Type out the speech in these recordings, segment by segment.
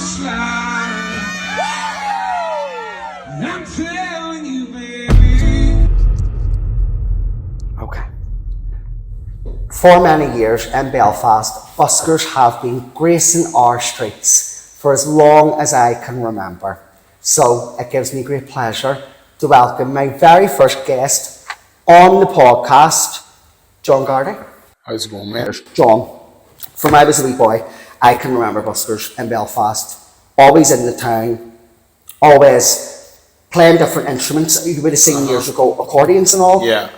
slide. I'm telling you, baby. Okay. For many years in Belfast, buskers have been gracing our streets for as long as I can remember. So it gives me great pleasure to welcome my very first guest on the podcast, John Garrity. How's it going, mate? John, from I was a wee boy, I can remember buskers in Belfast, always in the town, always playing different instruments. You would have seen years ago, accordions and all. Yeah.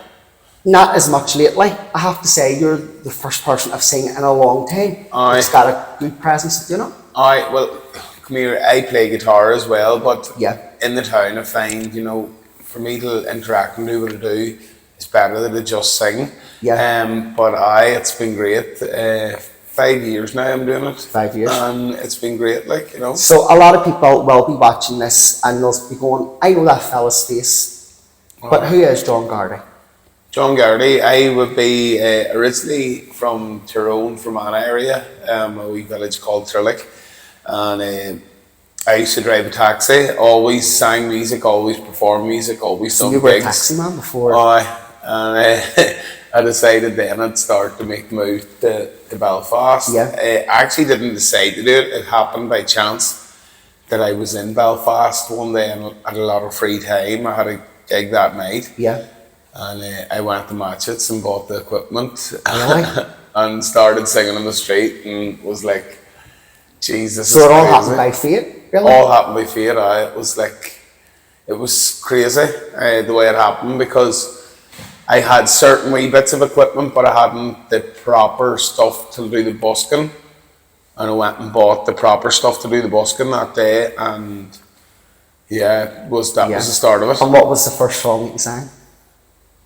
Not as much lately. I have to say, you're the first person I've seen in a long time. Aye. It's got a good presence, you know? Well, come here, I play guitar as well, but Yeah. in the town I find, for me to interact and do what I do, it's better than to just sing. Yeah. But it's been great. 5 years now I'm doing it. 5 years. And it's been great, So a lot of people will be watching this and they'll be going, I know that fella's face, but who is John Garrity? John Garrity, I would be originally from Tyrone, Fermanagh area, a wee village called Trillick. And I used to drive a taxi, always sang music, always performed music, always So done you were a gigs. taxi man before? And I decided then I'd start to make the move to Belfast. Yeah. I actually didn't decide to do it. It happened by chance that I was in Belfast one day and had a lot of free time. I had a gig that night. Yeah. And I went to Matchett's and bought the equipment. Really? And started singing on the street and was like, Jesus. So it all happened by fate, really? All happened by fate. It was crazy the way it happened, because I had certain wee bits of equipment, but I hadn't the proper stuff to do the busking. And I went and bought the proper stuff to do the busking that day, and that was the start of it. And what was the first song that you sang?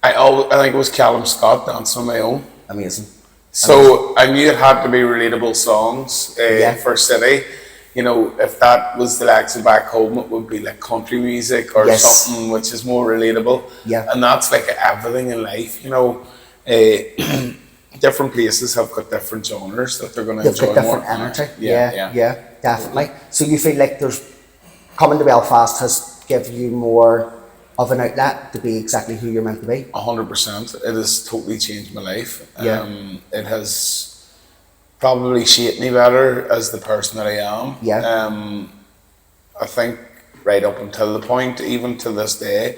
I think it was Callum Scott, Dancing on My Own. Amazing. So I knew it had to be relatable songs for City. If that was the likes of back home, it would be like country music or something which is more relatable. Yeah. And that's like everything in life, different places have got different genres that they're going to enjoy They've got more. different energy. Yeah, Yeah, definitely. So you feel like coming to Belfast has given you more of an outlet to be exactly who you're meant to be? 100%. It has totally changed my life. Yeah. It has probably shaped me better as the person that I am. Yeah. I think right up until the point, even to this day,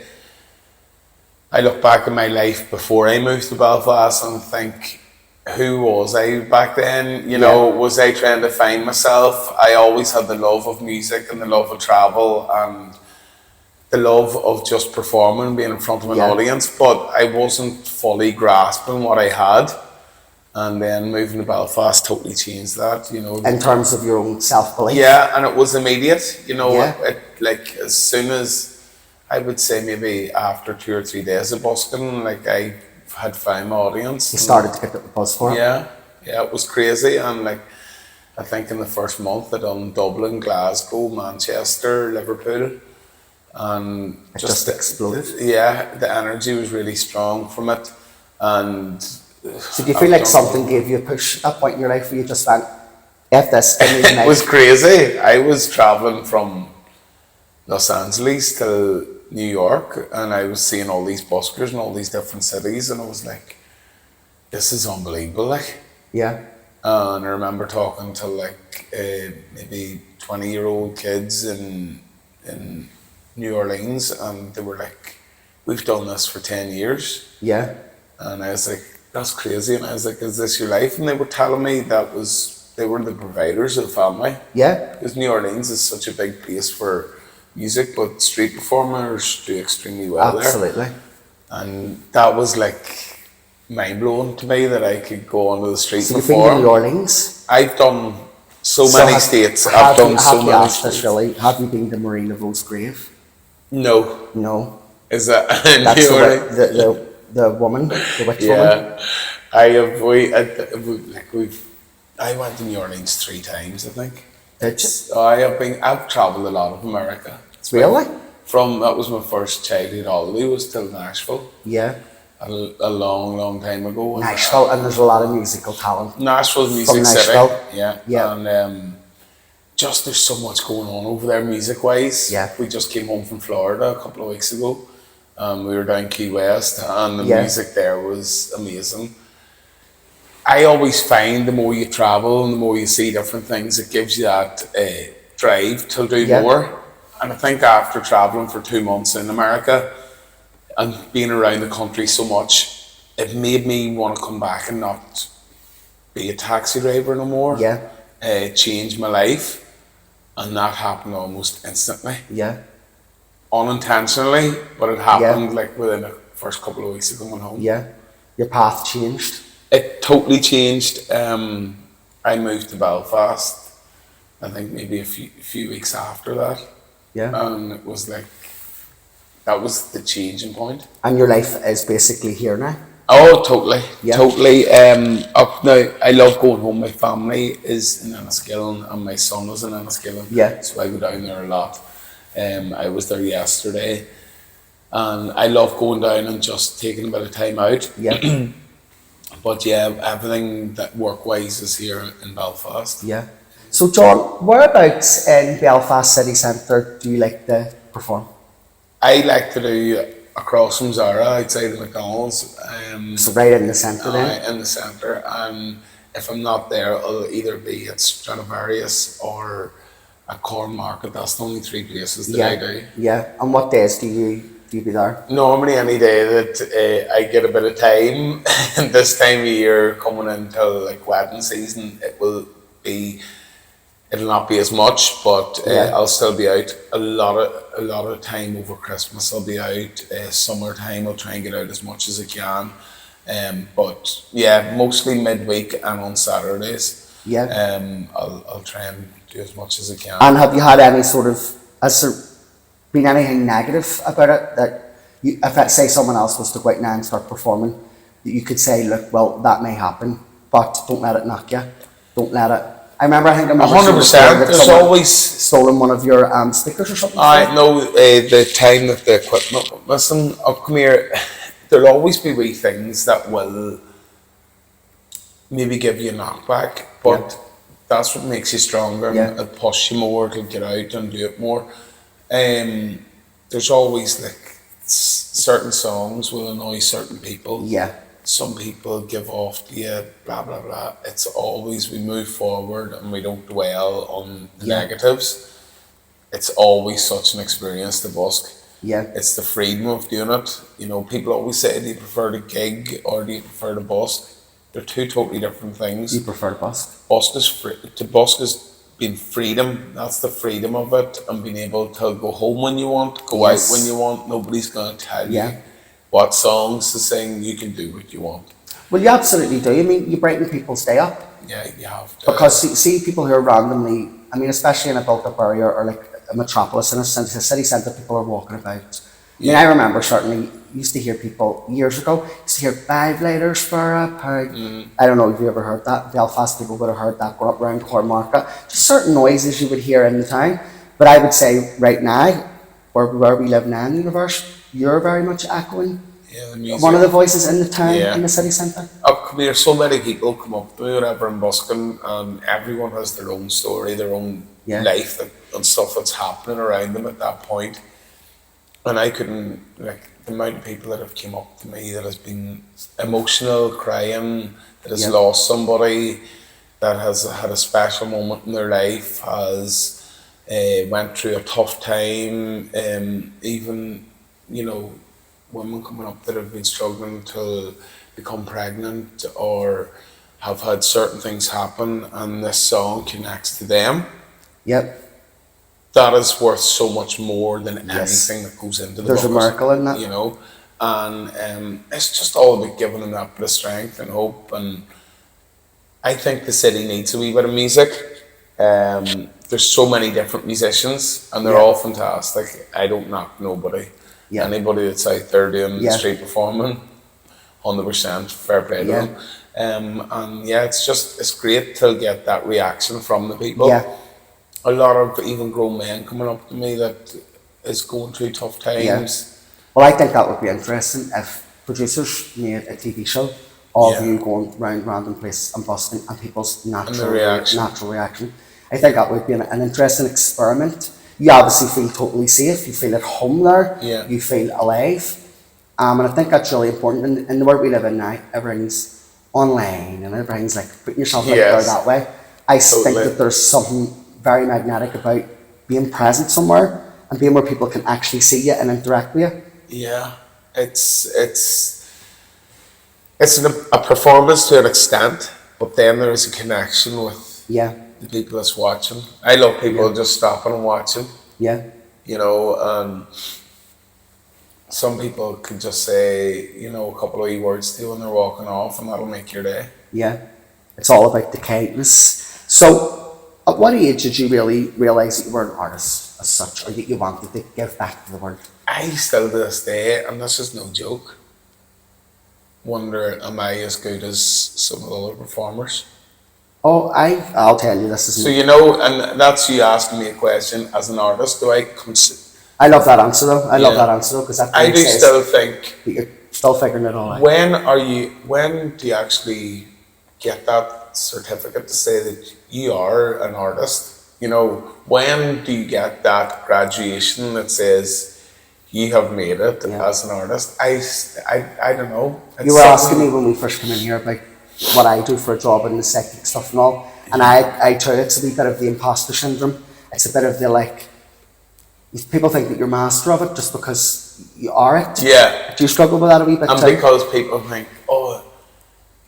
I look back at my life before I moved to Belfast and think, who was I back then? Was I trying to find myself? I always had the love of music and the love of travel and the love of just performing, being in front of an audience, but I wasn't fully grasping what I had. And then moving to Belfast totally changed that, In terms of your own self-belief? Yeah, and it was immediate, as soon as, I would say maybe after 2 or 3 days of busking, I had found my audience. You started to get the buzz for it? Yeah, it was crazy. And I think in the first month I done Dublin, Glasgow, Manchester, Liverpool. And it just exploded. Yeah, the energy was really strong from it. And so do you feel like something gave you a push at that point in your life where you just went, F this, give me the night? It was crazy. I was travelling from Los Angeles to New York and I was seeing all these buskers in all these different cities and I was like, this is unbelievable. Yeah. And I remember talking to maybe 20-year-old kids in New Orleans, and they were like, we've done this for 10 years. Yeah. And I was like, that's crazy. And I was like, is this your life? And they were telling me they were the providers of the family. Yeah. Because New Orleans is such a big place for music, but street performers do extremely well there. Absolutely. And that was mind-blowing to me that I could go onto the street so and perform. So you've been to New Orleans? I've done so many states. I've done so many states. Have you been to Marina Rose Grave? No. No. Is that that's the woman, the witch woman? I have. I went to New Orleans 3 times, I think. Did you? I've travelled a lot of America. Really? That was my first childhood holiday, was till Nashville. Yeah. A long time ago. Nashville, and there's a lot of musical talent. Nashville's music city. Yeah. Yeah. And just there's so much going on over there music wise. Yeah. We just came home from Florida a couple of weeks ago. We were down Key West, and the Yeah. music there was amazing. I always find the more you travel and the more you see different things, it gives you that drive to do Yeah. more. And I think after traveling for 2 months in America and being around the country so much, it made me want to come back and not be a taxi driver no more. Yeah. Change my life, and that happened almost instantly, Yeah. unintentionally, but it happened like within the first couple of weeks of going home. Yeah. Your path changed. It totally changed. I moved to Belfast, I think maybe a few weeks after that, Yeah. and it was like that was the changing point. And your life is basically here now. Oh, totally, Yeah. totally. Up now, I love going home. My family is in Enniskillen, and my son is in Enniskillen. Yeah. So I go down there a lot. I was there yesterday, and I love going down and just taking a bit of time out. Yeah. But yeah, everything that work-wise is here in Belfast. Yeah. So John, whereabouts in Belfast city centre do you like to perform? I like to do across from Zara outside of McDonald's. So right in the centre then? In the centre, and if I'm not there, it'll either be at Stradivarius or at Corn Market. That's the only three places that I do. Yeah. And what days do you be there? Normally, any day that I get a bit of time, this time of year coming into like wedding season, it'll not be as much, but I'll still be out a lot of time over Christmas. I'll be out summertime. I'll try and get out as much as I can. But yeah, mostly midweek and on Saturdays. Yeah. I'll try and do as much as I can. And have you had any sort of, has there been anything negative about it that you, if let's say someone else was to go out now and start performing, that you could say, look, well, that may happen, but don't let it knock you. Don't let it. I remember 100%. There's someone always stolen one of your speakers or something. I know the time that the equipment went missing. Come here. There'll always be wee things that will maybe give you a knockback, but that's what makes you stronger. Yeah. It'll push you more to get out and do it more. There's always like certain songs will annoy certain people. Yeah. Some people give off to you, blah blah blah. It's always we move forward and we don't dwell on the negatives. It's always such an experience to busk. Yeah. It's the freedom of doing it. You know, people always say, do you prefer to gig or do you prefer to busk? They're two totally different things. You prefer to busk? Busk is free. To busk is being freedom. That's the freedom of it, and being able to go home when you want, go out when you want. Nobody's going to tell you what songs to sing. You can do what you want. Well, you absolutely do. I mean, you brighten people's day up. Yeah, you have to. Because see people who are randomly, I mean, especially in a built-up area or like a metropolis, in a city centre, people are walking about. I mean, I remember certainly used to hear people years ago, used to hear 5 litres for a pound. I don't know if you ever heard that. Belfast people would have heard that going up around Corn Market. Just certain noises you would hear in the town. But I would say right now, where we live now in the universe, you're very much echoing the music. one of the voices in the town, in the city centre. Come here, so many people come up to me whenever I'm busking, and everyone has their own story, their own life and stuff that's happening around them at that point. And I couldn't, like, the amount of people that have come up to me that has been emotional, crying, that has lost somebody, that has had a special moment in their life, has went through a tough time, even, you know, women coming up that have been struggling to become pregnant or have had certain things happen, and this song connects to them. Yep. That is worth so much more than anything that goes into the There's a miracle in that. You know, and it's just all about giving them that bit of strength and hope. And I think the city needs a wee bit of music. There's so many different musicians, and they're all fantastic. I don't knock nobody. Anybody that's out there doing the street performing, 100% fair play to them. And it's great to get that reaction from the people. A lot of even grown men coming up to me that is going through tough times. Well, I think that would be interesting if producers made a TV show of you going round random places and busking and people's natural reaction. I think that would be an interesting experiment. You obviously feel totally safe, you feel at home there, Yeah. you feel alive. And I think that's really important in the world we live in now. Everything's online and everything's like putting yourself out there Yes. that way. I think Totally. that there's something very magnetic about being present somewhere and being where people can actually see you and interact with you. Yeah, it's a performance to an extent, but then there is a connection with Yeah, the people that's watching. I love people Yeah. just stopping and watching, yeah, you know, and some people could just say, you know, a couple of wee words to you when they're walking off, and that'll make your day. yeah. It's all about the kindness. So, at what age did you really realise that you were an artist as such, or that you wanted to give back to the world? I still to this day, and this is no joke, wonder, am I as good as some of the other performers? Oh, I'll tell you, this is So, you know, and that's you asking me a question as an artist, do I consider... I love that answer though. I love Yeah. that answer though, because that I do says still think, that you're still figuring it all out. when do you actually get that certificate to say that you are an artist? You know, when do you get that graduation that says you have made it Yeah. as an artist? I don't know. You were asking me when we first came in here about what I do for a job and the psychic stuff and all, and I tell you, it's a wee bit of the imposter syndrome. It's a bit of the like, people think that you're master of it just because you are it. Yeah. Do you struggle with that a wee bit And too? because people think, oh,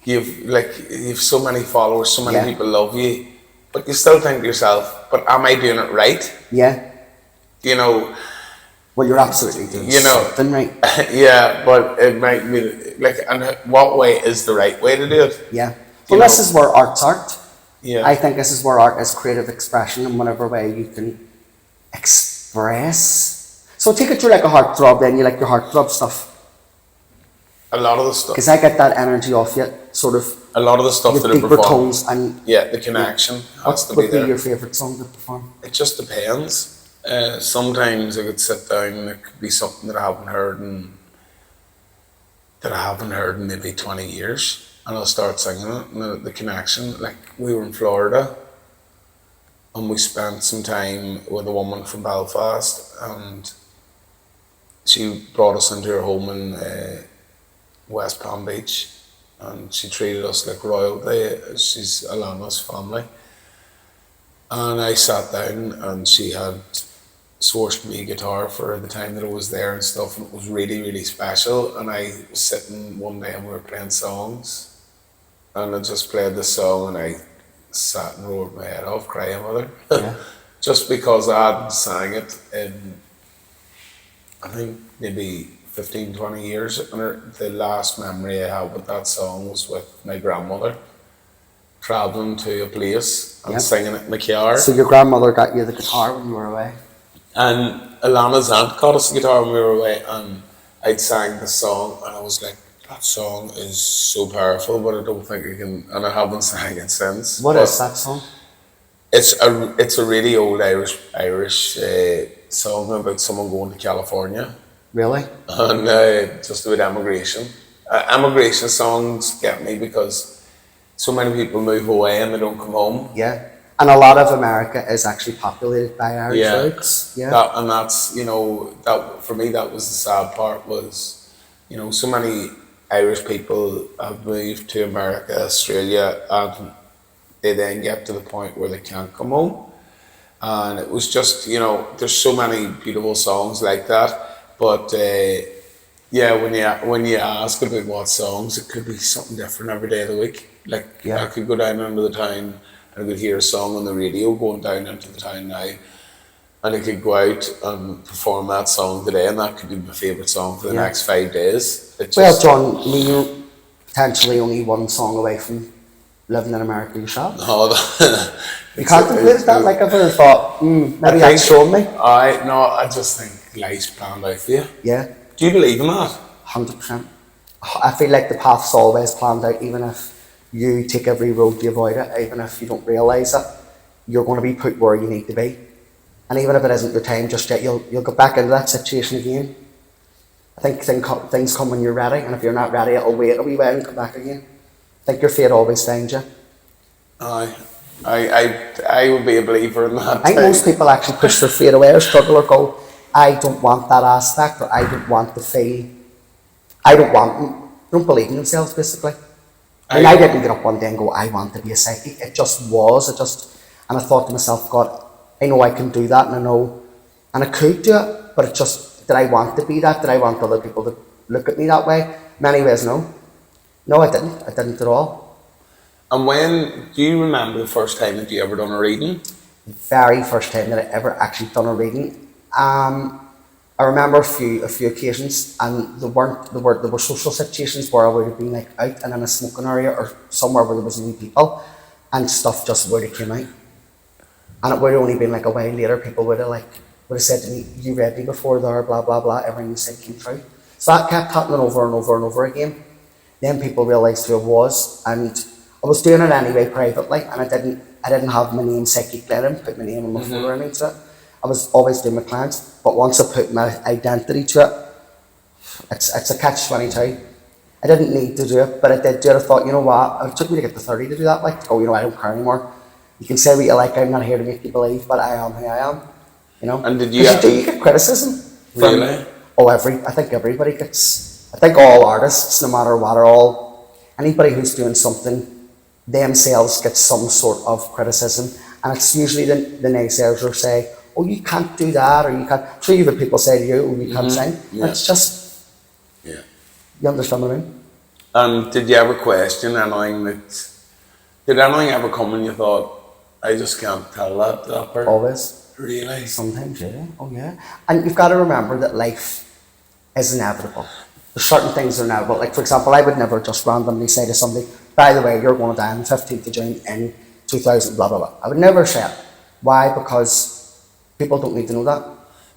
you've so many followers, so many Yeah. people love you, but you still think to yourself, but am I doing it right? Yeah. You know, Well, you're absolutely doing You know. something right. yeah, but it might be like, and what way is the right way to do it? Yeah. You Well, this know. is where art's art. Yeah, I think this is where art is creative expression in whatever way you can express. So take it through like a heartthrob then, you like your heartthrob stuff. a lot of the stuff, Because I get that energy off you, sort of a lot of the stuff with that I deeper perform. tones and Yeah, the connection has what to be would be there. your favourite song to perform? It just depends. Sometimes I could sit down and it could be something that I haven't heard in maybe 20 years, and I'll start singing it. And the connection, like we were in Florida, and we spent some time with a woman from Belfast, and she brought us into her home in West Palm Beach, and she treated us like royalty. She's Alana's family. And I sat down and she had sourced me a guitar for the time that I was there and stuff, and it was really, really special. And I was sitting one day and we were playing songs, and I just played the song and I sat and rolled my head off crying with her. Yeah. Just because I hadn't sang it in, I think, maybe 15, 20 years. And the last memory I have with that song was with my grandmother, travelling to a place and Yep. singing it in the car. So your grandmother got you the guitar when you were away? And Alana's aunt got us a guitar when we were away, and I'd sang the song, and I was like, that song is so powerful, but I don't think I can, and I haven't sang it since. What But is that song? It's a really old Irish song about someone going to California, Really? and just about emigration. Emigration songs get me because so many people move away and they don't come home. Yeah. And a lot of America is actually populated by Irish Yeah. roots. Yeah. And that's, you know, that for me, that was the sad part was, you know, so many Irish people have moved to America, Australia, and they then get to the point where they can't come home. And it was just, you know, there's so many beautiful songs like that. But yeah, when you ask about what songs, it could be something different every day of the week. Like Yeah. I could go down into the town and I could hear a song on the radio going down into the town now, and I could go out and perform that song today, and that could be my favourite song for the Yeah. next 5 days. It Well, just, John, I mean, you're potentially only one song away from living in America yourself. no, You contemplated that? Like, I've ever thought, maybe that's showing me. I just think life's planned out for you. Yeah, Do you believe in that? 100%. I feel like the path's always planned out, even if you take every road to avoid it, even if you don't realise it, you're going to be put where you need to be. And even if it isn't your time just yet, you'll get back into that situation again. I think things come when you're ready, and if you're not ready, it'll wait a wee while and come back again. I think your fate always finds you. Aye. I would be a believer in that I think too. most people actually push their fear away or struggle or go, I don't want that aspect, or I don't want to feel, I don't believe in themselves basically. And I didn't get up one day and go, I want to be a psychic. It just was. And I thought to myself, God, I know I can do that, and I know, and I could do it, but it just, did I want to be that? Did I want other people to look at me that way? Many ways, no. No, I didn't. I didn't at all. And when do you remember the first time that you ever done a reading? The very first time that I ever actually done a reading, I remember a few occasions, and there were social situations where I would have been like out and in a smoking area or somewhere where there was no people, and stuff just would have came out. And it would have only been like a while later, people would have said to me, you read me before there, blah, blah, blah, everything you said came true. So that kept happening over and over and over again. Then people realised who I was, and I was doing it anyway privately, and I didn't have my name Psychic Glennon, put my name on my phone or anything to it. I was always doing my clients, but once I put my identity to it, it's a catch-22. I didn't need to do it, but I did do it. I thought, you know what, it took me to get to 30 to do that, like, to go, you know, I don't care anymore. You can say what you like, I'm not here to make you believe, but I am who I am, you know. And did you you get criticism from, really? I think everybody gets, I think all artists, no matter what, anybody who's doing something themselves gets some sort of criticism, and it's usually the naysayers who say, oh, you can't do that, or you can't. I'm sure you've had people say to you, oh, you can't sing. Yeah. It's just, Yeah. you understand what I mean? And did you ever question anything did anything ever come and you thought, I just can't tell that person? Always. Really? Sometimes, yeah. Oh, yeah. And you've got to remember that life is inevitable. There's certain things that are inevitable. Like, for example, I would never just randomly say to somebody, by the way, you're going to die on the 15th of June in 2000, blah, blah, blah. I would never say it. Why? Because people don't need to know that.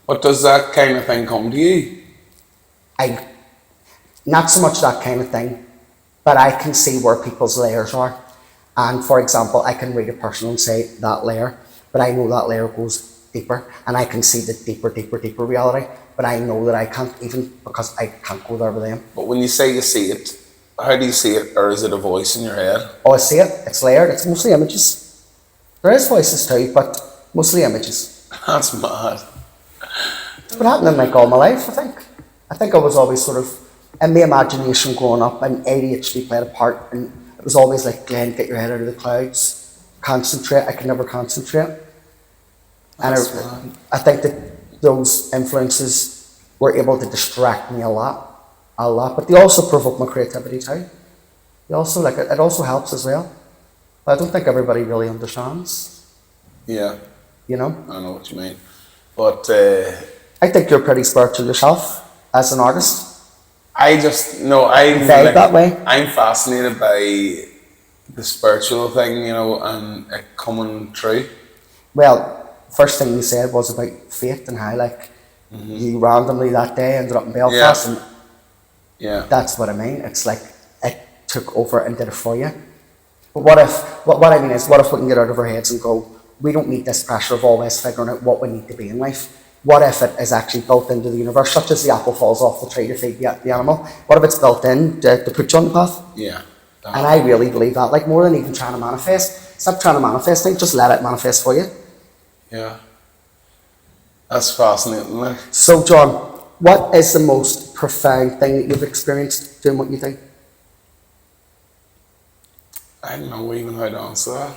But does that kind of thing come to you? Not so much that kind of thing, but I can see where people's layers are. And for example, I can read a person and say that layer, but I know that layer goes deeper, and I can see the deeper reality, but I know that I can't, even because I can't go there with them. But when you say you see it, how do you see it? Or is it a voice in your head? Oh, I see it. It's layered. It's mostly images. There is voices too, but mostly images. That's mad. It's been happening like all my life, I think. I think I was always sort of in my imagination growing up, and ADHD played a part, and it was always like, Glenn, get your head out of the clouds, concentrate. I could never concentrate. And I think that those influences were able to distract me a lot, but they also provoke my creativity too. They also, it also helps as well. But I don't think everybody really understands, Yeah, you know? I know what you mean. But I think you're pretty spiritual yourself as an artist. I'm Vibe that way. I'm fascinated by the spiritual thing, you know, and it coming true. Well, first thing you said was about fate and how, you randomly that day ended up in Belfast, and that's what I mean. It's like it took over and did it for you. But what if we can get out of our heads and go, we don't need this pressure of always figuring out what we need to be in life. What if it is actually built into the universe, such as the apple falls off the tree to feed the animal? What if it's built in to put you on the path? Yeah. And I really believe that, like, more than even trying to manifest. Stop trying to manifest things, just let it manifest for you. Yeah. That's fascinating. Like. So, John, what is the most profound thing that you've experienced doing what you do? I don't know even how to answer that.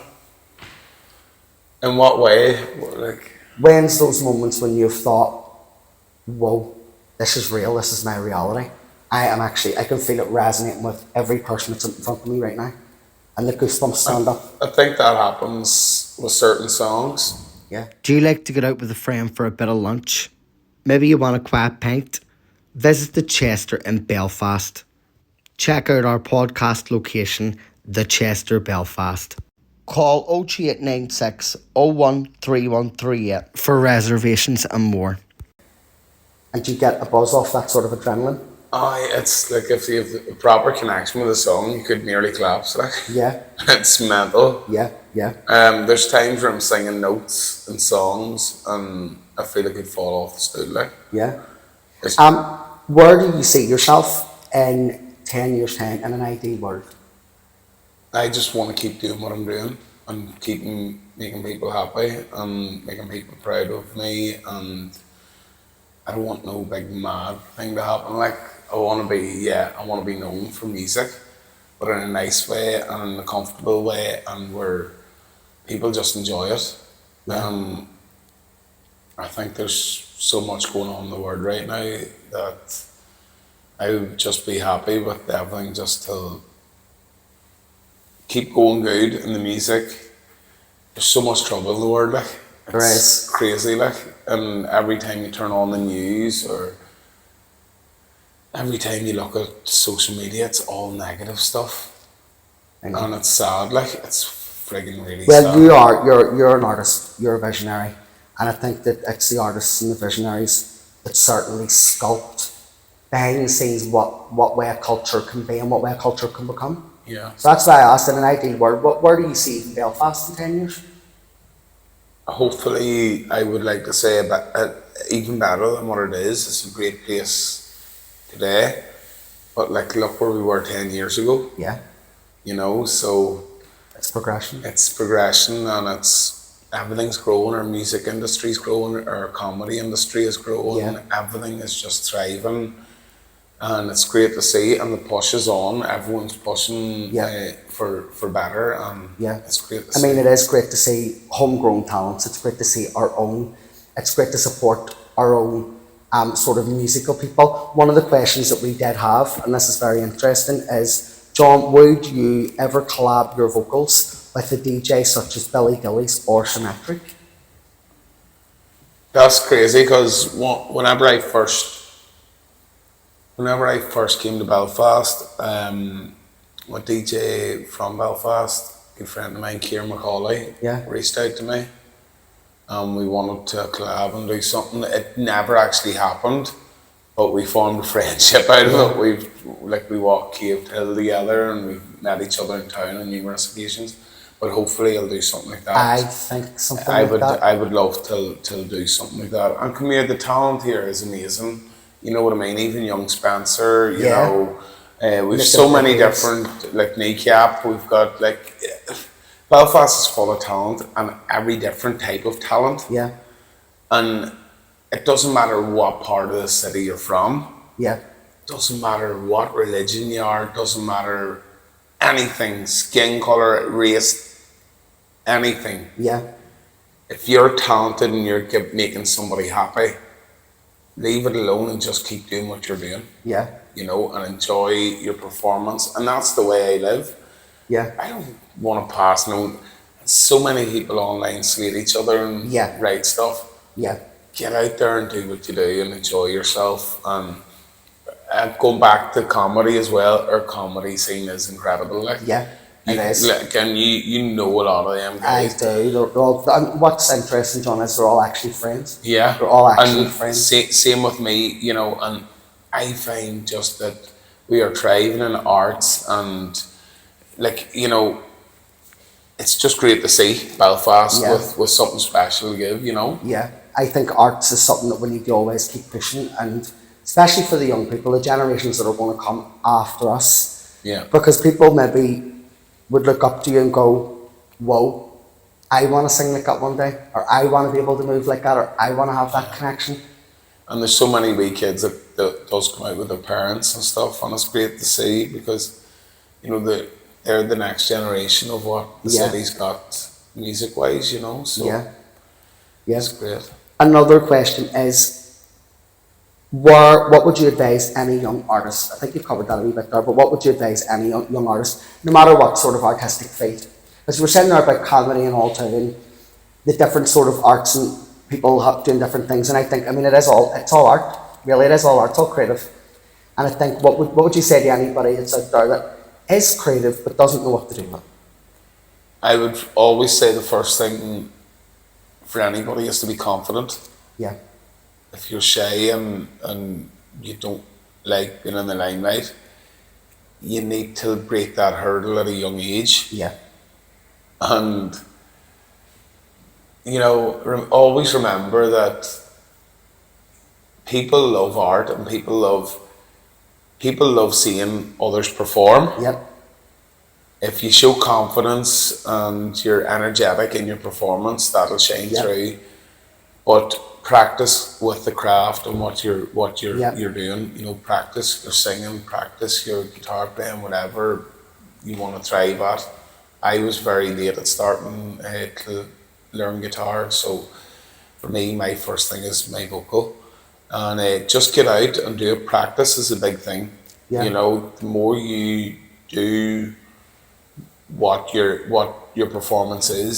In what way? When's those moments when you've thought, whoa, this is real, this is my reality? I can feel it resonating with every person that's in front of me right now. And the goosebumps stand up. I think that happens with certain songs. Yeah. Do you like to get out with a friend for a bit of lunch? Maybe you want a quiet pint? Visit the Chester in Belfast. Check out our podcast location, the Chester Belfast. Call 0896 013138 for reservations and more. And you get a buzz off that sort of adrenaline? It's like if you have a proper connection with a song, you could nearly collapse. Like. Yeah. It's mental. Yeah. There's times where I'm singing notes and songs and I feel like I'd fall off the stool. Like. Yeah. Where do you see yourself in 10 years' time in an ideal world? I just want to keep doing what I'm doing. and making people happy and making people proud of me. And I don't want no big mad thing to happen. Like I want to be known for music, but in a nice way and in a comfortable way, and where people just enjoy it. Yeah. I think there's so much going on in the world right now that I would just be happy with everything just to keep going good in the music. There's so much trouble in the world, like There it's is. crazy, like, and every time you turn on the news or every time you look at social media, it's all negative stuff, I know. and it's sad. Like it's frigging really Well, sad. you're an artist, you're a visionary, and I think that it's the artists and the visionaries that certainly sculpt behind the scenes what way a culture can be and what way a culture can become. Yeah. So that's why I asked, in an ideal world, where do you see Belfast in 10 years? Hopefully, I would like to say even better than what it is. It's a great place today, but like look where we were 10 years ago. Yeah, So it's progression. it's progression and it's everything's growing. Our music industry's growing. Our comedy industry is growing. Yeah. Everything is just thriving, and it's great to see. And the push is on. Everyone's pushing Yeah. for better, and Yeah. it's great to I see. mean, it is great to see homegrown talents. It's great to see our own. It's great to support our own sort of musical people. One of the questions that we did have, and this is very interesting, is John, would you ever collab your vocals with a DJ such as Billy Gillies or Symmetric? That's crazy because whenever I first came to Belfast, a DJ from Belfast, a good friend of mine, Kieran McCauley, Yeah. reached out to me. We wanted to collab and do something. It never actually happened, but we formed a friendship out of it. We walked Cave Hill together and we met each other in town on numerous occasions. But hopefully I'll do something like that. I think something like that. I would love to do something like that. And come here, the talent here is amazing. You know what I mean? Even young Spencer, you Yeah. know, we've Look so at many the different, like Kneecap, we've got Belfast is full of talent and every different type of talent. Yeah, And it doesn't matter what part of the city you're from, yeah, doesn't matter what religion you are, doesn't matter anything, skin color, race, anything. yeah, If you're talented and you're making somebody happy, leave it alone and just keep doing what you're doing, yeah, and enjoy your performance. And that's the way I live. yeah, I don't want to pass no. So many people online slate each other and Yeah. write stuff. yeah, Get out there and do what you do and enjoy yourself. And going back to comedy as well, our comedy scene is incredible. Like, yeah. It is. And you know a lot of them I guys. do. They're all, and what's interesting, John, is they're all actually friends. Yeah, They're all actually and friends. Same with me, and I find just that we are thriving in arts, and it's just great to see Belfast Yeah. with something special to give. Yeah, I think arts is something that we need to always keep pushing, and especially for the young people, the generations that are going to come after us. Yeah. Because people maybe would look up to you and go, "Whoa, I want to sing like that one day," or "I want to be able to move like that," or "I want to have that connection." And there's so many wee kids that does come out with their parents and stuff, and it's great to see because they're the next generation of what the Yeah. city's got music wise. So Yeah, yeah. it's great. Another question is, what would you advise any young artist? I think you've covered that a wee bit there, but what would you advise any young artist, no matter what sort of artistic field? Because we're saying there about comedy and all too, and the different sort of arts and people doing different things. And I think, it's all art. Really, it is all art. It's all creative. And I think, what would you say to anybody that's out there that is creative but doesn't know what to do with it? I would always say the first thing for anybody is to be confident. Yeah, If you're shy and you don't like being in the limelight, you need to break that hurdle at a young age. yeah, And always remember that people love art and people love seeing others perform. yep, if you show confidence and you're energetic in your performance, that'll shine Yeah. through. But practice with the craft and what Yeah. you're doing. You know, practice your singing, practice your guitar playing, whatever you want to thrive at. I was very late at starting to learn guitar, so for me, my first thing is my vocal, and just get out and do it. Practice is a big thing. Yeah. You know, the more you do what your performance is,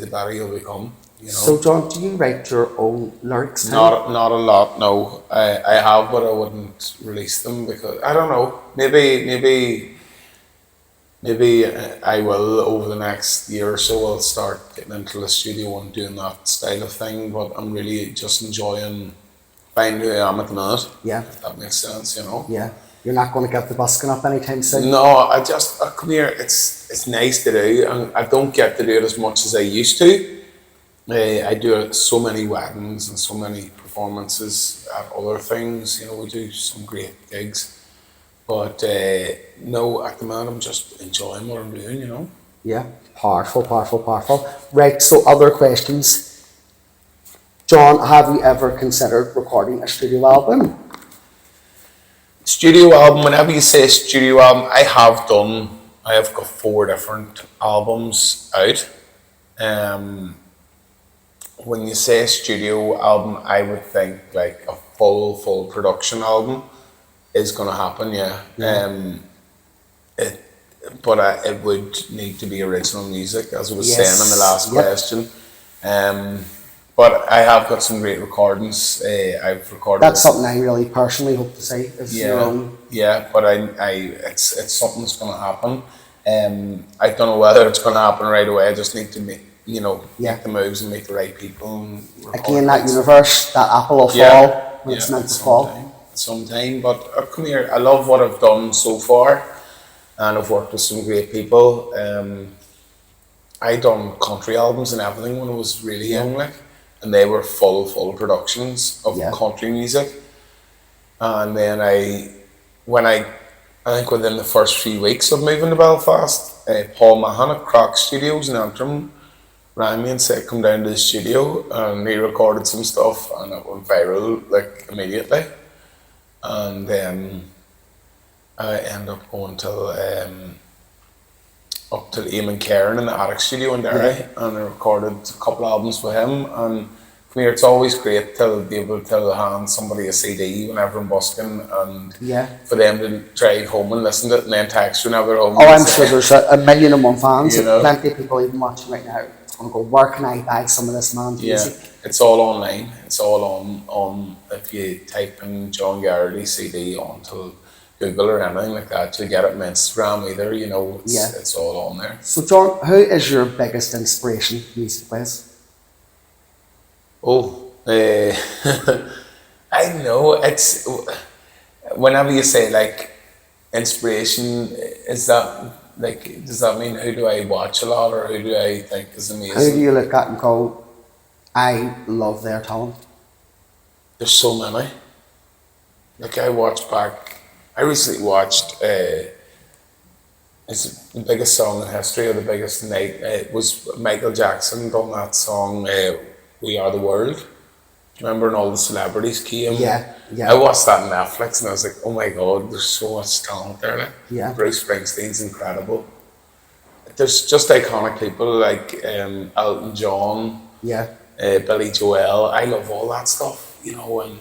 the better you'll become. You know, So, John, do you write your own lyrics? Too? not a lot. No, I have, but I wouldn't release them because I don't know. Maybe I will over the next year or so. I'll start getting into the studio and doing that style of thing. But I'm really just enjoying finding who I am at the minute. Yeah. If that makes sense, you know. Yeah. You're not going to get the busking up anytime soon? No, I just come here. It's nice to do, and I don't get to do it as much as I used to. I do so many weddings and so many performances at other things. You know, we do some great gigs. But no, at the moment I'm just enjoying what I'm doing, you know. Yeah. Powerful, powerful, powerful. Right, so other questions. John, have you ever considered recording a studio album? Studio album, whenever you say studio album, I have got 4 different albums out. When you say studio album, I would think like a full production album is going to happen, yeah. It would need to be original music, as I was saying in the last question. But I have got some great recordings. I've recorded. That's something I really personally hope to see. Is your own. Yeah, but it's something that's going to happen. I don't know whether it's going to happen right away. I just need to make the moves and meet the right people. And again, that universe, that apple will fall when it's meant to fall. Sometime, but come here. I love what I've done so far, and I've worked with some great people. I done country albums and everything when I was really young, like, and they were full productions of country music. And then I think within the first few weeks of moving to Belfast, Paul Mahan at Croc Studios in Antrim rang me and said, "Come down to the studio," and he recorded some stuff, and it went viral like immediately. And then I ended up going up to Eamon Cairn in the Attic Studio in Derry, and I recorded a couple of albums with him. And from here, it's always great to be able to hand somebody a CD whenever I'm busking, and for them to drive home and listen to it and then text whenever they're home. Oh, I'm sure there's a 1,000,001 fans. You know? Plenty of people even watching right now. I'm going to go, where can I buy some of this man's music? It's all online. It's all on if you type in John Garrity CD onto Google or anything like that, you'll get it on Instagram either, you know, it's all on there. So John, who is your biggest inspiration music-wise? Oh, I know, it's, whenever you say like inspiration, is that, like, does that mean who do I watch a lot or who do I think is amazing? Who do you look at and go, I love their talent? There's so many. Like I recently watched, it's the biggest song in history, or the biggest night, it was Michael Jackson done that song, We Are the World. Remember, and all the celebrities came? Yeah. I watched that on Netflix and I was like, oh my God, there's so much talent there. Like, Bruce Springsteen's incredible. There's just iconic people like Elton John, Billy Joel. I love all that stuff, you know, and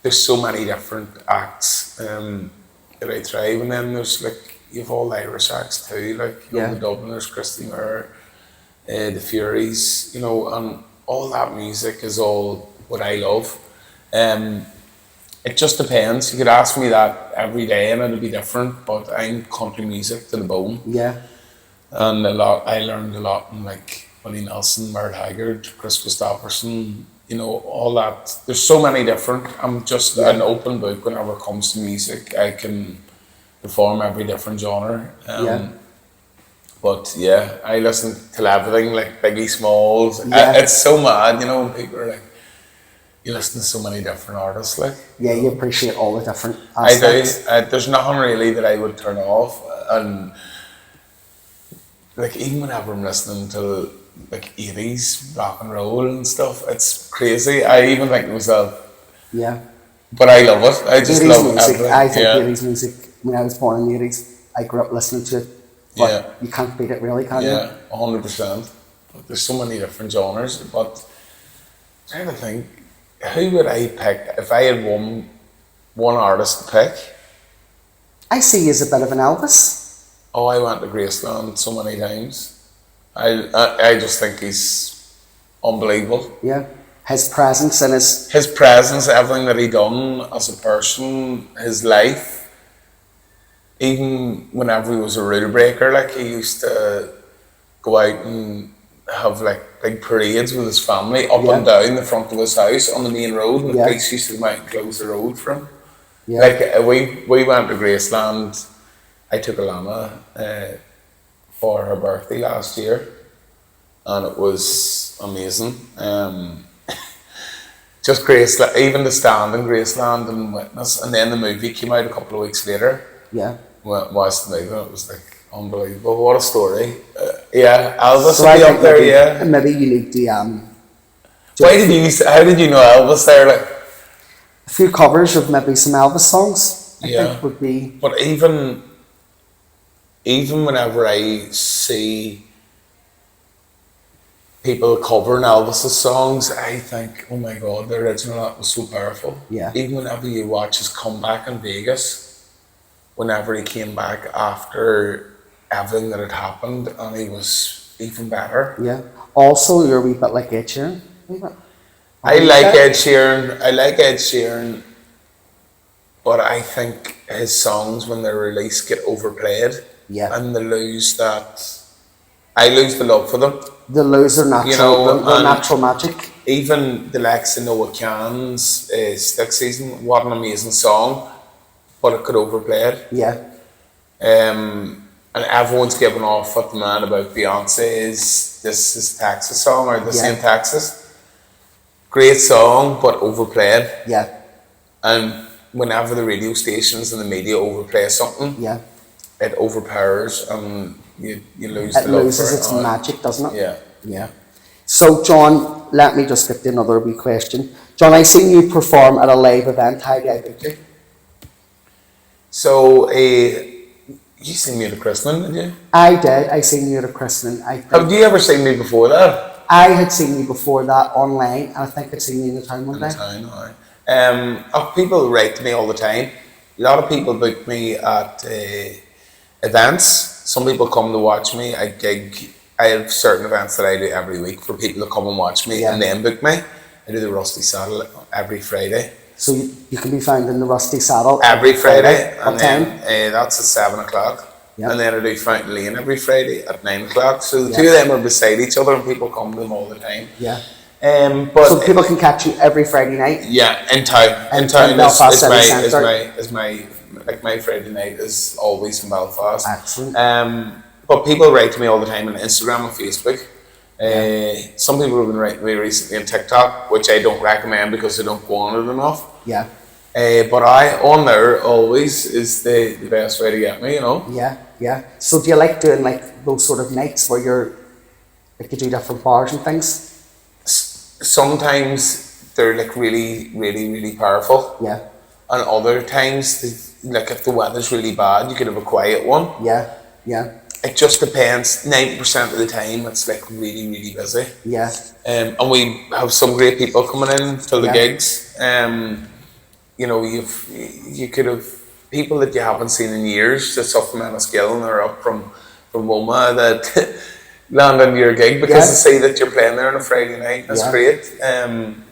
there's so many different acts that I thrive. And then there's like, you've all Irish acts too, like, you know, the Dubliners, Christy Moore, the Furies, you know, and all that music is all what I love. It just depends. You could ask me that every day and it'll be different, but I'm country music to the bone. And I learned a lot in like Willie Nelson, Merle Haggard, Chris Christopherson, you know, all that. There's so many different. I'm just an open book whenever it comes to music. I can perform every different genre. But yeah, I listen to everything, like Biggie Smalls. It's so mad, you know, when people are like, you listen to so many different artists, like. Yeah, you appreciate all the different aspects. I do. There's nothing really that I would turn off, and like even whenever I'm listening to like 80s rock and roll and stuff, it's crazy. I even think to myself, Yeah. but I love it. I just 80s love music, I everything. think Yeah, 80s music, when I was born in the 80s, I grew up listening to it, but yeah, you can't beat it really, can you? yeah, 100%. There's so many different genres, but I'm trying to think, who would I pick if I had one artist to pick? I see you as a bit of an Elvis. Oh, I went to Graceland so many times. I just think he's unbelievable. Yeah. His presence and his, His presence, everything that he done as a person, his life, even whenever he was a rule breaker, like he used to go out and have like big parades with his family up Yeah. and down the front of his house on the main road, and the Yeah. police used to come out and close the road for him. yeah. Like we went to Graceland. I took Alana for her birthday last year, and it was amazing. Just Graceland, even the stand in Graceland and witness, and then the movie came out a couple of weeks later. yeah. Watched the movie, and it was like unbelievable. What a story! Yeah, Elvis So will I be think up there. maybe, Yeah. maybe you need to, Why did you? How did you know Elvis there? Like, a few covers of maybe some Elvis songs, I Yeah. think would be, but even whenever I see people covering Elvis's songs, I think, oh my God, the original, that was so powerful. Yeah. Even whenever you watch his comeback in Vegas, whenever he came back after everything that had happened, and he was even better. yeah. Also, you're a wee bit like Ed Sheeran. A wee bit. I like Ed Sheeran. I like Ed Sheeran, but I think his songs, when they're released, get overplayed. Yeah. And they lose that. I lose the love for them. The loser natural, You know, the and natural magic. even the likes of Noah Kahan's Stick Season, what an amazing song, but it could overplay it. Yeah. And everyone's giving off at the man about Beyonce's This Is Texas song, or This Yeah. Ain't Texas. Great song, but overplayed. Yeah. And whenever the radio stations and the media overplay something, Yeah. it overpowers and you lose It the love loses for it. its magic, doesn't it? Yeah. Yeah. So, John, let me just get to another wee question. John, I seen you perform at a live event. How did I book you? So, you seen me at a christening, did you? I did. I seen you at a christening. Have you ever seen me before that? I had seen you before that online, and I think I'd seen you in the town one In the day. town, aye. People write to me all the time. A lot of people book me at events. Some people come to watch me. I have certain events that I do every week for people to come and watch me, Yeah. and then book me. I do the Rusty Saddle every Friday. So you can be found in the Rusty Saddle Every Friday, What and time? then that's at 7 o'clock. Yep. And then I do Fountain Lane every Friday at 9 o'clock. So the Yeah. two of them are beside each other, and people come to them all the time. Yeah. But So people can catch you every Friday night. yeah, in town. In In town Belfast is City my Centre. like my Friday night is always in Belfast. Excellent. But people write to me all the time on Instagram and Facebook. Some people have been writing to me recently on TikTok, which I don't recommend because they don't go on it enough. Yeah. But on there always is the best way to get me, you know. Yeah. Yeah. So do you like doing like those sort of nights where like you do different bars and things? Sometimes they're like really, really, really powerful. Yeah. And other times, like if the weather's really bad, you could have a quiet one. Yeah. Yeah. It just depends. 90% of the time, it's like really, really busy. Yeah. And we have some great people coming in to the Yeah. gigs. You know, you could have people that you haven't seen in years that's up from Enniskillen or up from Woma that land on your gig because Yeah. they say that you're playing there on a Friday night. That's Yeah. great.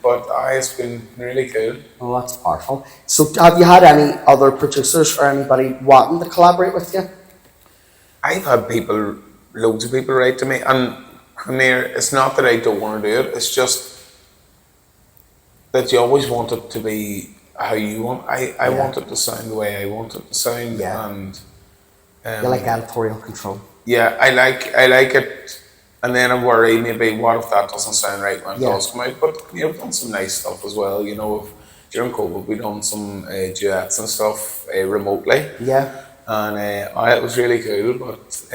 But it's been really cool. Oh, that's powerful. So have you had any other producers or anybody wanting to collaborate with you? I've had loads of people write to me, and come here, it's not that I don't want to do it, it's just that you always want it to be how you want. I want it to sound the way I want it to sound, Yeah. and You like editorial control. yeah, I like it, and then I worry maybe what if that doesn't sound right when it Yeah. does come out. But you've done some nice stuff as well. You know, during COVID we done some duets and stuff remotely. Yeah. And it was really cool, but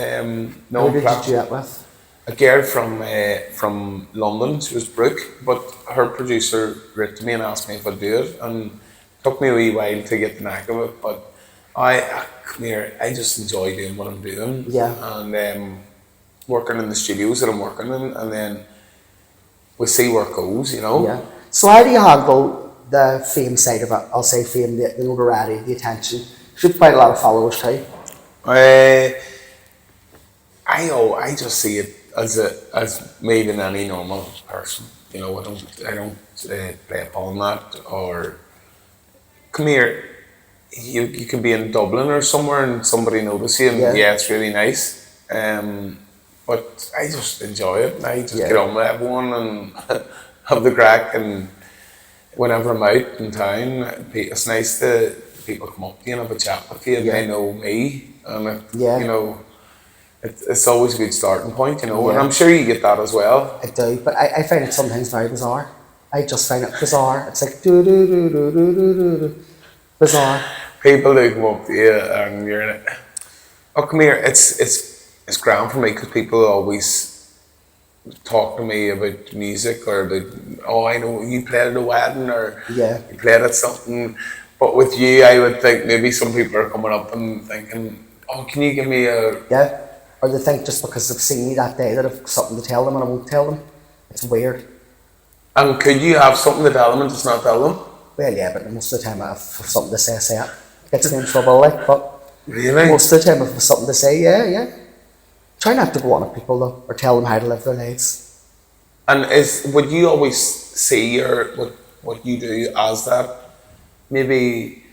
no Who did you plan. duet with? A girl from London, she was Brooke, but her producer wrote to me and asked me if I'd do it, and it took me a wee while to get the knack of it, but come here, I just enjoy doing what I'm doing, Yeah. and working in the studios that I'm working in, and then we see where it goes, you know. Yeah. So how do you handle the fame side of it? I'll say fame, the notoriety, the attention. You've quite a lot of followers too. I just see it as me than any normal person. You know, I don't play upon that or come here. You can be in Dublin or somewhere and somebody notice you and Yeah. it's really nice. But I just enjoy it and I just Yeah. get on with everyone and have the crack and whenever I'm out in town, it's nice to people come up to you and have a chat with you and Yeah. they know me and Yeah. you know. It's always a good starting point, you know, and Yeah. I'm sure you get that as well. I do, but I find it sometimes very bizarre. I just find it bizarre. It's like do do do do do do do do. Bizarre. People do come up to you and you're in it. Oh, come here. It's grand for me because people always talk to me about music or about, oh, I know you played at a wedding or Yeah. you played at something. But with you, I would think maybe some people are coming up and thinking, oh, can you give me a. Yeah. Or they think just because they've seen me that day that I've something to tell them and I won't tell them. It's weird. And could you have something to tell them and just not tell them? Well, yeah, but most of the time if I've something to say, I say it. Gets me in trouble, like, but Really? most of the time if I've something to say, yeah. Try not to go on at people though, or tell them how to live their lives. And would you always see what you do as that? Maybe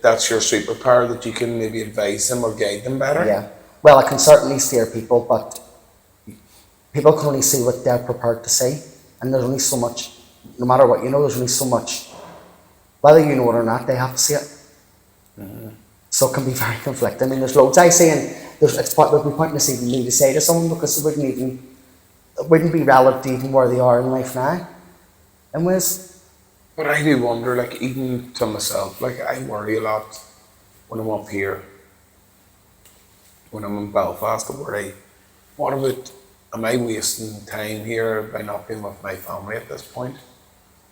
that's your superpower that you can maybe advise them or guide them better. Yeah. Well, I can certainly steer people, but people can only see what they're prepared to see. And there's only so much, no matter what you know, there's only so much, whether you know it or not, they have to see it. Mm-hmm. So it can be very conflicting. I mean, there's loads I say, and it would be pointless even me to say to someone because it wouldn't be relevant to even where they are in life now. In ways. But I do wonder, like, even to myself, like, I worry a lot when I'm up here. When I'm in Belfast, I worry, what about, am I wasting time here by not being with my family at this point?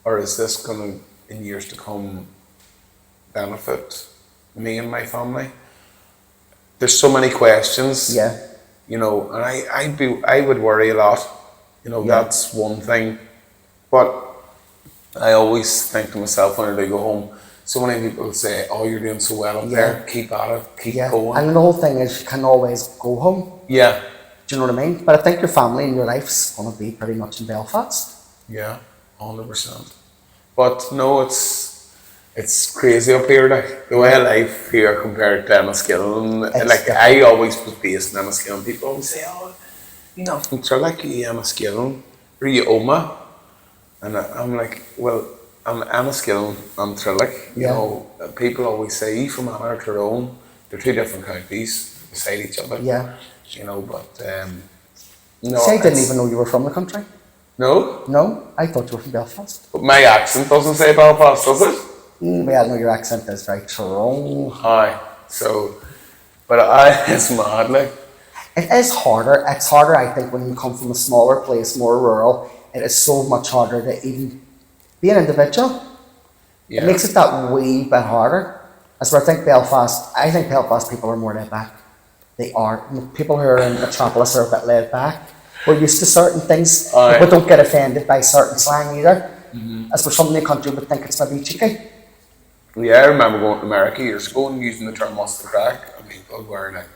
Or is this going to, in years to come, benefit me and my family? There's so many questions. Yeah. You know, and I would worry a lot. You know, Yeah. that's one thing. But I always think to myself when I do go home, so many people say, oh, you're doing so well up there, keep at it, keep going. And the whole thing is you can always go home. Yeah, Do you know what I mean? But I think your family and your life's going to be pretty much in Belfast. yeah, 100%. But no, it's crazy up here, like, the way of life here compared to Enniskillen. It's Like, different. I always was based in Enniskillen. People always say, oh, you're not from Trillick, you Enniskillen, or you Oma. And I'm like, well, I'm Enniskillen, I'm Trillick. You Yeah. know, people always say, you from Anna or Tyrone, they're two different counties beside each other. Yeah. You know, but no. See, I didn't it's- even know you were from the country. No, No, I thought you were from Belfast. but my accent doesn't say Belfast, does it? Well, no, your accent is very Tyrone. Hi. So, but it's mad, like. It is harder. It's harder, I think, when you come from a smaller place, more rural. It is so much harder to even be an individual. Yeah. It makes it that wee bit harder. That's where I think Belfast people are more laid back. They are. People who are in Metropolis are a bit laid back. We're used to certain things. Aye. People don't get offended by certain slang either. As for something in the country would think it's maybe cheeky. Yeah, I remember going to America years ago and using the term "what's the crack," and people were like,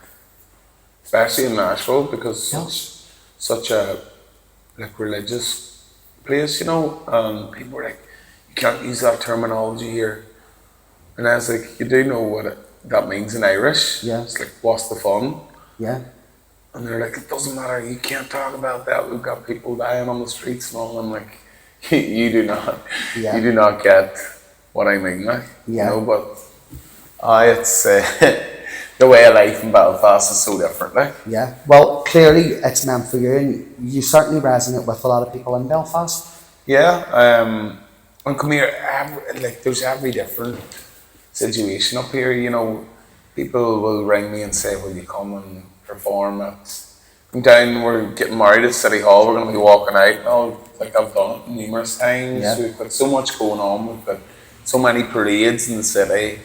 especially in Nashville, because Yeah. it's such a like religious place, you know, and people were like, you can't use that terminology here. And I was like, you do know what that means in Irish. Yeah. It's like, what's the fun? Yeah. And they're like, it doesn't matter, you can't talk about that. We've got people dying on the streets and all. I'm like, you do not get what I mean, like, Yeah. you know, but it's the way of life in Belfast is so different, like. Yeah. Well, clearly it's meant for you, and you certainly resonate with a lot of people in Belfast. Yeah, and come here, like, there's every different situation up here, you know. people will ring me and say, will you come and perform at, come down, we're getting married at City Hall, we're going to be walking out. And like I've done it numerous times. Yeah. We've got so much going on, we've got so many parades in the city.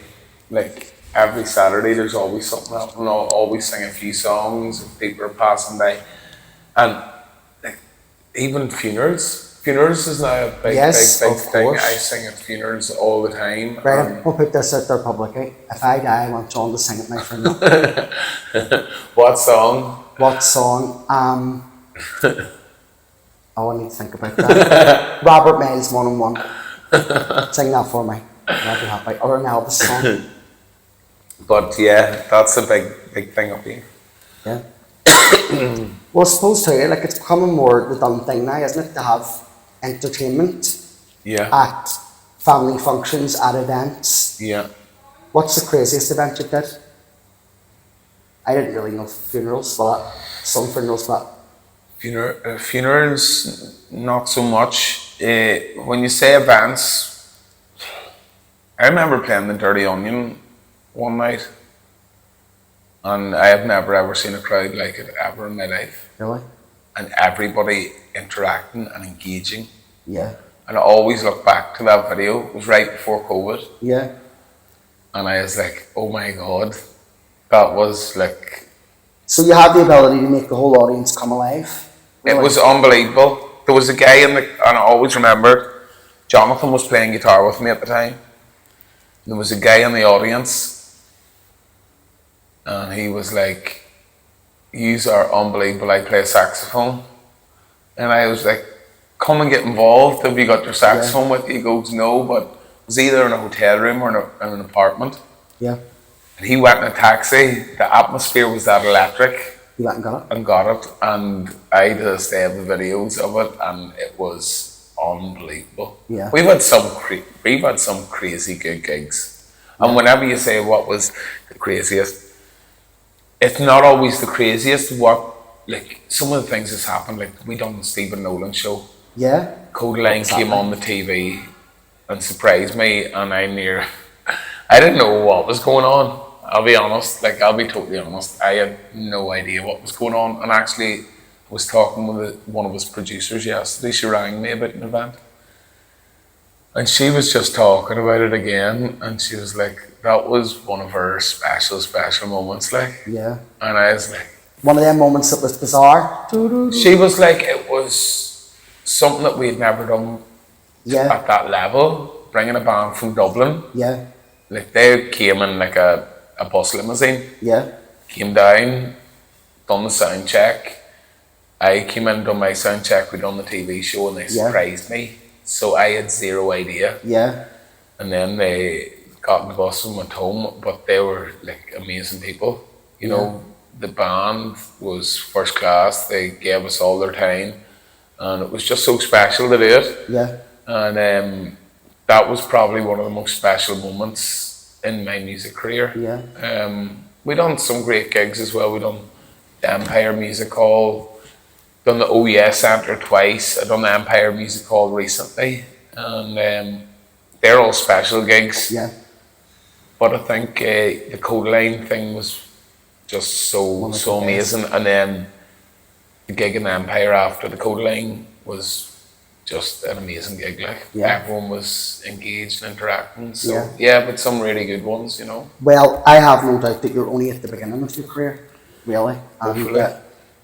Like every Saturday there's always something happening. I'll always sing a few songs if people are passing by. And like, even funerals. Funerals is now a big, Yes, big of thing. course. I sing at funerals all the time. Right, we'll put this out there publicly. If I die, I want John to sing at my funeral. What song? What song? Oh, I need to think about that. Robert Miles, 1-on-1. Sing that for me. I'll be happy. Or an Elvis song. But yeah, that's a big thing up here. Yeah. Well, I suppose too, like it's becoming more the done thing now, isn't it, to have entertainment Yeah. at family functions, at events. Yeah. What's the craziest event you did? I didn't really know funerals, but some funerals, but Funerals, not so much. When you say events, I remember playing the Dirty Onion one night, and I have never ever seen a crowd like it ever in my life. really? And everybody interacting and engaging. Yeah. And I always look back to that video. It was right before COVID. Yeah. And I was like, oh my God, that was like, So you have the ability to make the whole audience come alive? it was unbelievable. There was a guy and I always remember, Jonathan was playing guitar with me at the time. There was a guy in the audience and he was like, "Yous are unbelievable, I play saxophone." And I was like, "Come and get involved. Have you got your saxophone with you?" He goes, "No," but it was either in a hotel room or in an apartment. Yeah. And he went in a taxi. The atmosphere was that electric. You went and got it? And got it. And I did a stay of the videos of it, and it was unbelievable. Yeah. We've had some crazy good gigs. And whenever you say what was the craziest, it's not always the craziest. Like some of the things that's happened, like we done the Stephen Nolan show. Yeah. Codeline Exactly. came on the TV and surprised me, and I didn't know what was going on. I'll be honest, I'll be totally honest. I had no idea what was going on, and actually, I was talking with one of his producers yesterday. She rang me about an event, and she was just talking about it again, and she was like, "That was one of her special moments, like." Yeah. And I was like, One of them moments that was bizarre. she was like, it was something that we had never done Yeah. at that level, bringing a band from Dublin. Yeah. Like they came in like a bus limousine, Yeah. came down, done the sound check. I came in, done my sound check, we done the TV show, and they surprised me. So I had zero idea. Yeah. And then they got in the bus and went home, but they were like amazing people. You know, the band was first class, they gave us all their time, and it was just so special to do it. Yeah. And that was probably one of the most special moments in my music career. Yeah. We done some great gigs as well. We done the Empire Music Hall, done the OES Centre twice. I done the Empire Music Hall recently, and they're all special gigs. Yeah. But I think the Codeline thing was just so amazing, and then the gig in the Empire after the Codeline was just an amazing gig. Like everyone was engaged and interacting. So but some really good ones, you know. Well, I have no doubt that you're only at the beginning of your career, really. Hopefully. And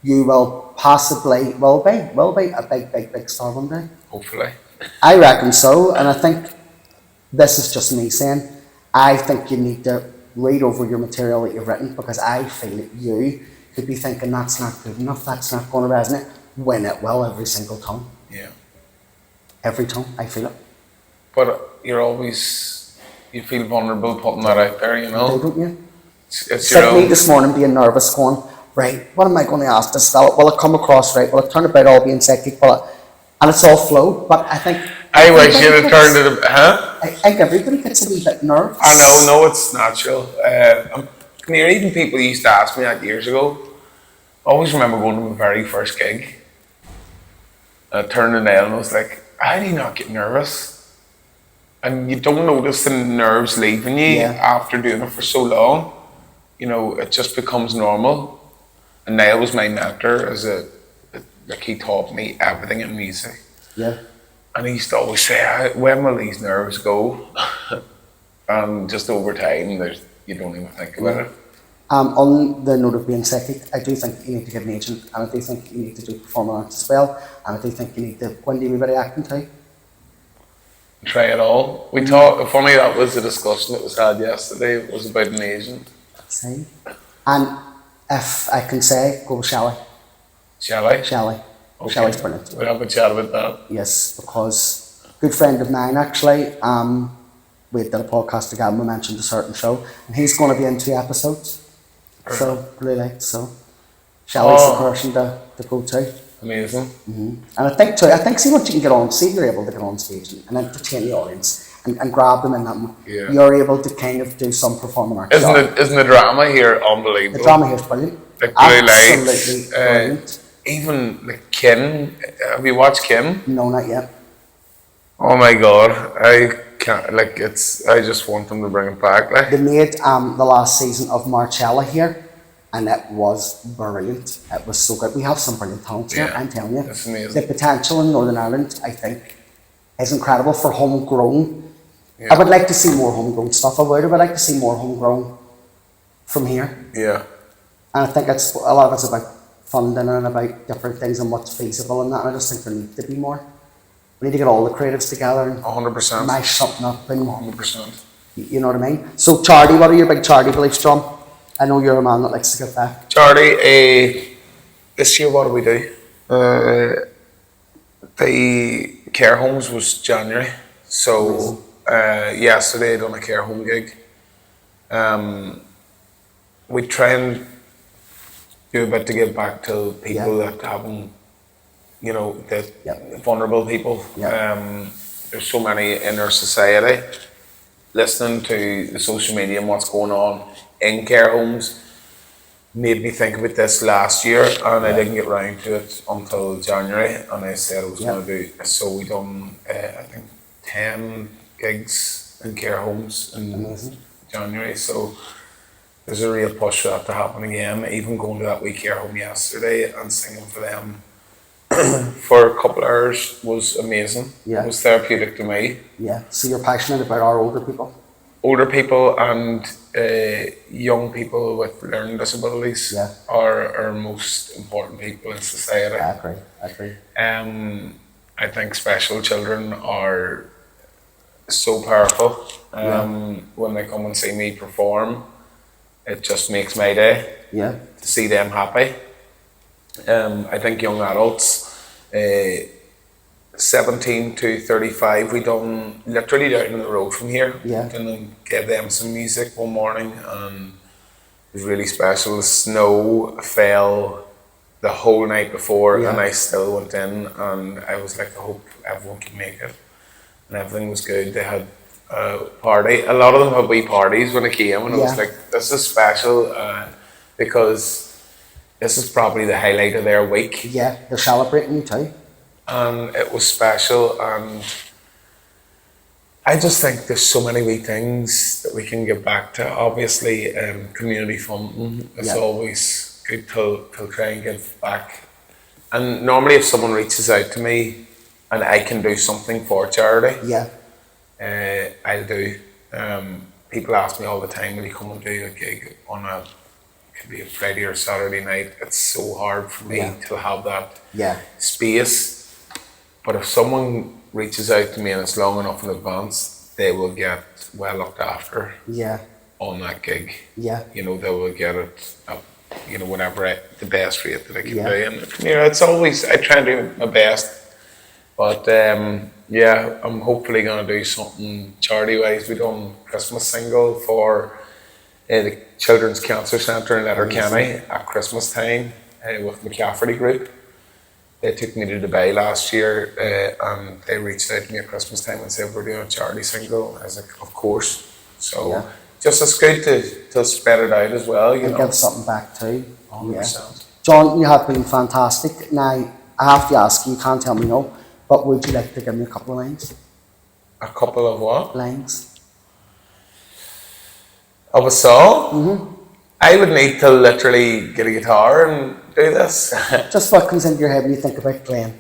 you will possibly will be a big star one day. Hopefully. I reckon so, and I think this is just me saying, I think you need to read over your material that you've written, because I feel that you could be thinking that's not good enough, that's not going to resonate, when it will every single time. Yeah. Every time, I feel it. But you feel vulnerable putting that out there, you know. Don't you? It's your Like me own. this morning being nervous, going, right, what am I going to ask this fella? Will it come across right? Will it turn about all being psychic? And it's all flow, but I think... I wish you'd have turned it, huh? I think everybody gets a wee bit nervous. I know, it's natural. Come here, even people used to ask me that years ago. I always remember going to my very first gig. I turned the nail and I was like, how do you not get nervous? And you don't notice the nerves leaving you after doing it for so long. you know, it just becomes normal. And Niall was my mentor like he taught me everything in music. Yeah. And he used to always say, when will these nerves go? And just over time, you don't even think about it. On the note of being psychic, I do think you need to get an agent, and I do think you need to do performing arts as well, and I do think you need to go and do a bit of acting too. Try it all. We talked, for me, that was the discussion that was had yesterday. It was about an agent. See? And if I can say, go with Shelley. Shall Shelley. Okay. Shelley's brilliant. We'll have a chat about that. Yes, because a good friend of mine actually, we did a podcast together, we mentioned a certain show, and he's going to be in 2 episodes. So, really, so Shelley's the person to go to. Amazing. And I think see what you can get on, see if you're able to get on stage and entertain the audience and grab them in that. Yeah. You're able to kind of do some performing arts. Isn't the drama here unbelievable? The drama here is brilliant. Like blue Absolutely lights. brilliant. Even like Kim. Have you watched Kim? No, not yet. Oh my god, I can't. Like I just want them to bring it back. Like. They made the last season of Marcella here, and it was brilliant. It was so good. We have some brilliant talent here, I'm telling you. It's amazing. The potential in Northern Ireland, I think, is incredible for homegrown. Yeah. I would like to see more homegrown stuff. I would like to see more homegrown from here. Yeah. And I think it's a lot of it's about funding and about different things and what's feasible and that. And I just think there needs to be more. We need to get all the creatives together and 100%. mash something up and 100%. you know what I mean? So charity, what are your big charity beliefs, John? I know you're a man that likes to give back. Charity, this year what do we do? The care homes was January. So yesterday I done a care home gig. We try and do a bit to give back to people that haven't, you know, the vulnerable people. There's so many in our society. Listening to the social media and what's going on in care homes made me think about this last year, and I didn't get round to it until January, and I said I was going to do. So we done I think 10 gigs in care homes in January. So there's a real push for that to happen again. Even going to that wee care home yesterday and singing for them for a couple of hours was amazing. It was therapeutic to me. Yeah. So you're passionate about our older people? Older people and young people with learning disabilities are our most important people in society. I agree. I think special children are so powerful. When they come and see me perform, it just makes my day to see them happy. I think young adults, 17 to 35, we done literally down the road from here. And gave them some music one morning, and it was really special. The snow fell the whole night before, and I still went in, and I was like, I hope everyone can make it. And everything was good. They had a party. A lot of them had wee parties when I came, and I was like, this is special because this is probably the highlight of their week. Yeah, they're celebrating you too. And it was special, and I just think there's so many wee things that we can give back to. Obviously, community funding is always good to try and give back. And normally if someone reaches out to me and I can do something for charity, I'll do. People ask me all the time, will you come and do a gig on it could be a Friday or Saturday night? It's so hard for me to have that space. But if someone reaches out to me and it's long enough in advance, they will get well looked after on that gig. You know, they will get it up, you know, whatever the best rate that I can do. And you know, it's always, I try and do my best. But I'm hopefully going to do something charity-wise. We done Christmas single for the Children's Cancer Centre in Letterkenny at Christmas time with McCafferty Group. They took me to Dubai last year and they reached out to me at Christmas time and said, we're doing a charity single. I was like, of course. So just it's good to spread it out as well. You know, give something back too. 100%. John, you have been fantastic. Now, I have to ask you can't tell me no, but would you like to give me a couple of lines? A couple of what? Lines. Of a song? I would need to literally get a guitar and do this. Just what comes into your head when you think about playing?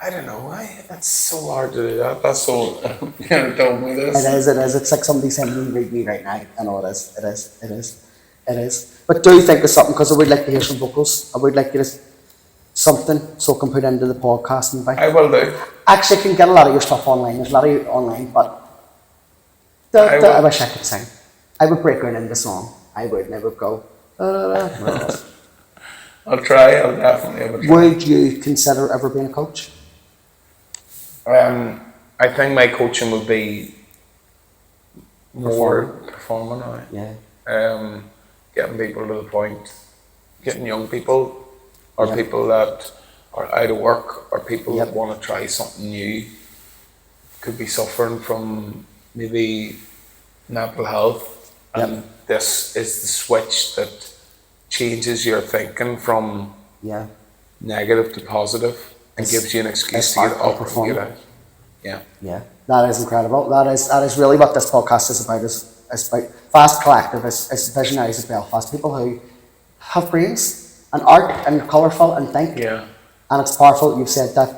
I don't know why. That's so hard to do that. That's so you never told me this. It is. It's like somebody saying, "You read me right now." I know it is. It is. But do you think it's something? Because I would like to hear some vocals. I would like to something so I can put into the podcast and I will do. Actually, I can get a lot of your stuff online. There's a lot of you online, but I wish I could sing. I would break out into song. I would, and I would go. I'll try. I'll definitely try. Would you consider ever being a coach? I think my coaching would be more performing. Yeah. Getting people to the point, getting young people, or Yep. people that are out of work, or people Yep. that want to try something new, could be suffering from maybe mental health, and Yep. this is the switch that changes your thinking from Yeah. negative to positive and It's- gives you an excuse it's to get art up and performing. get out. Yeah. Yeah, that is incredible. That is really what this podcast is about. Is about Fast Collective is visionaries of Belfast, people who have brains and art and colourful and think. Yeah. And it's powerful. You've said that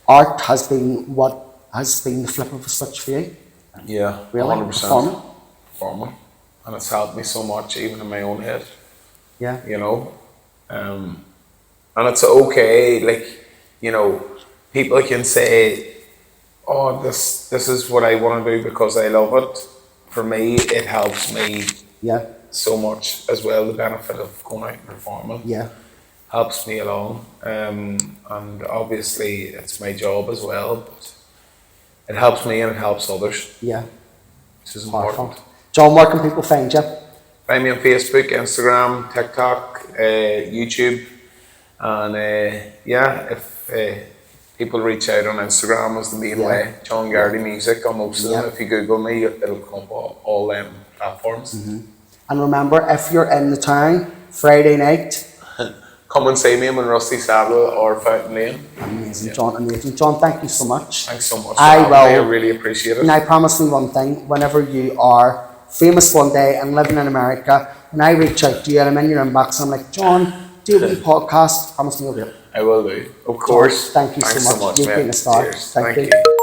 art has been what has been the flip of a switch for you. Yeah. Really, 100%. Performing. And it's helped me so much, even in my own head. Yeah, You know, and it's okay. Like, you know, people can say, "Oh, this is what I want to do because I love it." For me, it helps me yeah, so much as well. The benefit of going out and performing yeah, helps me along, and obviously it's my job as well. But it helps me and it helps others, yeah. which is Powerful. important. John, where can people find you? Find me on Facebook, Instagram, TikTok, YouTube, and yeah, if people reach out on Instagram is the main Yeah. way. John Garrity Music on most of them. Yeah. If you Google me, it'll come up all them platforms. And remember, if you're in the town Friday night, Come and see me. I'm in Rusty Saddle or Fountain Lane. amazing, Yeah. John, amazing. John, thank you so much. Thanks so much. I for having me. will- I really appreciate it. Now, promise me one thing, whenever you are famous one day and living in America, when I reach out to you and I'm in your inbox, I'm like, John, do a wee podcast, promise me you'll do it. I will do. Of course. Thank you so Thanks much. You've mate. been a star. Cheers. Thank Thank you. you.